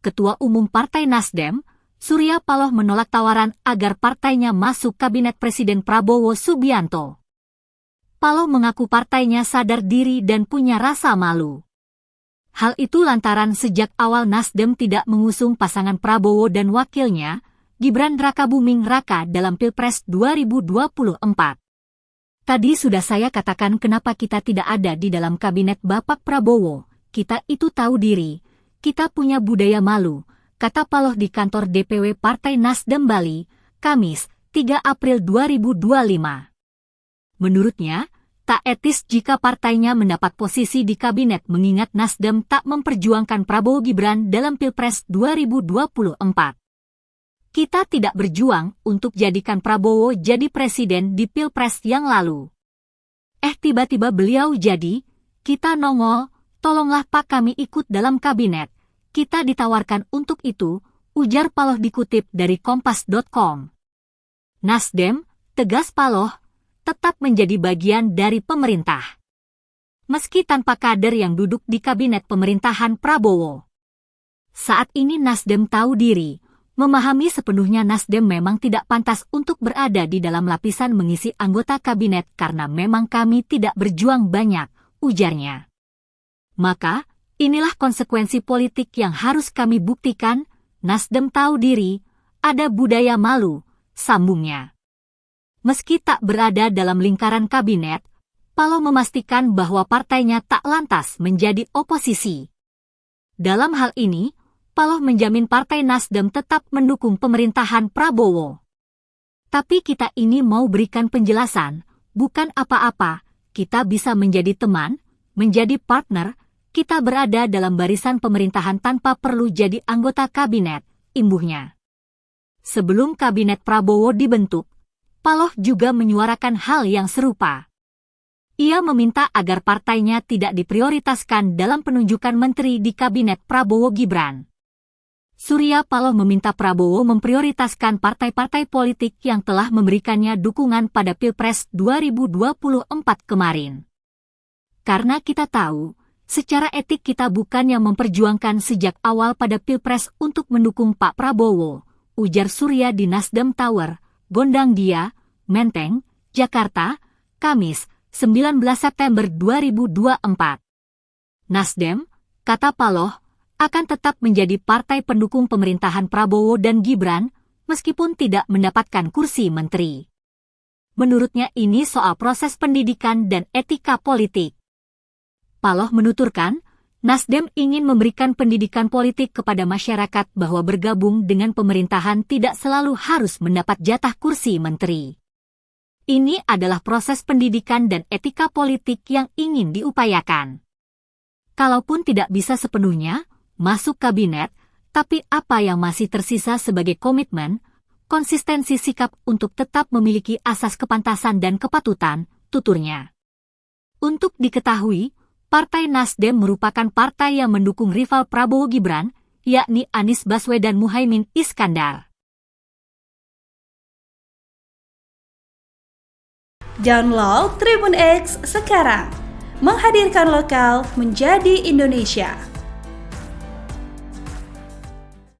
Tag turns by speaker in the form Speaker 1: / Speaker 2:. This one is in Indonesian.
Speaker 1: Ketua Umum Partai Nasdem, Surya Paloh menolak tawaran agar partainya masuk Kabinet Presiden Prabowo Subianto. Paloh mengaku partainya sadar diri dan punya rasa malu. Hal itu lantaran sejak awal Nasdem tidak mengusung pasangan Prabowo dan wakilnya, Gibran Rakabuming Raka dalam Pilpres 2024. Tadi sudah saya katakan kenapa kita tidak ada di dalam kabinet Bapak Prabowo. Kita itu tahu diri, kita punya budaya malu, kata Paloh di kantor DPW Partai Nasdem Bali, Kamis, 3 April 2025. Menurutnya, tak etis jika partainya mendapat posisi di kabinet mengingat Nasdem tak memperjuangkan Prabowo Gibran dalam Pilpres 2024. Kita tidak berjuang untuk jadikan Prabowo jadi presiden di Pilpres yang lalu. Tiba-tiba beliau jadi, kita nongol, tolonglah Pak kami ikut dalam kabinet. Kita ditawarkan untuk itu, ujar Paloh dikutip dari Kompas.com. Nasdem, tegas Paloh, tetap menjadi bagian dari pemerintah. Meski tanpa kader yang duduk di kabinet pemerintahan Prabowo. Saat ini Nasdem tahu diri, memahami sepenuhnya Nasdem memang tidak pantas untuk berada di dalam lapisan mengisi anggota kabinet karena memang kami tidak berjuang banyak, ujarnya. Maka, inilah konsekuensi politik yang harus kami buktikan, Nasdem tahu diri, ada budaya malu, sambungnya. Meski tak berada dalam lingkaran kabinet, Paloh memastikan bahwa partainya tak lantas menjadi oposisi. Dalam hal ini, Paloh menjamin Partai Nasdem tetap mendukung pemerintahan Prabowo. Tapi kita ini mau berikan penjelasan, bukan apa-apa, kita bisa menjadi teman, menjadi partner, kita berada dalam barisan pemerintahan tanpa perlu jadi anggota kabinet, imbuhnya. Sebelum kabinet Prabowo dibentuk, Paloh juga menyuarakan hal yang serupa. Ia meminta agar partainya tidak diprioritaskan dalam penunjukan menteri di kabinet Prabowo Gibran. Surya Paloh meminta Prabowo memprioritaskan partai-partai politik yang telah memberikannya dukungan pada Pilpres 2024 kemarin. Karena kita tahu, secara etik kita bukan yang memperjuangkan sejak awal pada Pilpres untuk mendukung Pak Prabowo, ujar Surya di Nasdem Tower, Gondang Dia, Menteng, Jakarta, Kamis, 19 September 2024. Nasdem, kata Paloh, akan tetap menjadi partai pendukung pemerintahan Prabowo dan Gibran, meskipun tidak mendapatkan kursi menteri. Menurutnya ini soal proses pendidikan dan etika politik. Paloh menuturkan, Nasdem ingin memberikan pendidikan politik kepada masyarakat bahwa bergabung dengan pemerintahan tidak selalu harus mendapat jatah kursi menteri. Ini adalah proses pendidikan dan etika politik yang ingin diupayakan. Kalaupun tidak bisa sepenuhnya masuk kabinet, tapi apa yang masih tersisa sebagai komitmen, konsistensi sikap untuk tetap memiliki asas kepantasan dan kepatutan, tuturnya. Untuk diketahui, Partai Nasdem merupakan partai yang mendukung rival Prabowo Gibran, yakni Anies Baswedan Muhaimin Iskandar.
Speaker 2: Download Tribun X sekarang, menghadirkan lokal menjadi Indonesia.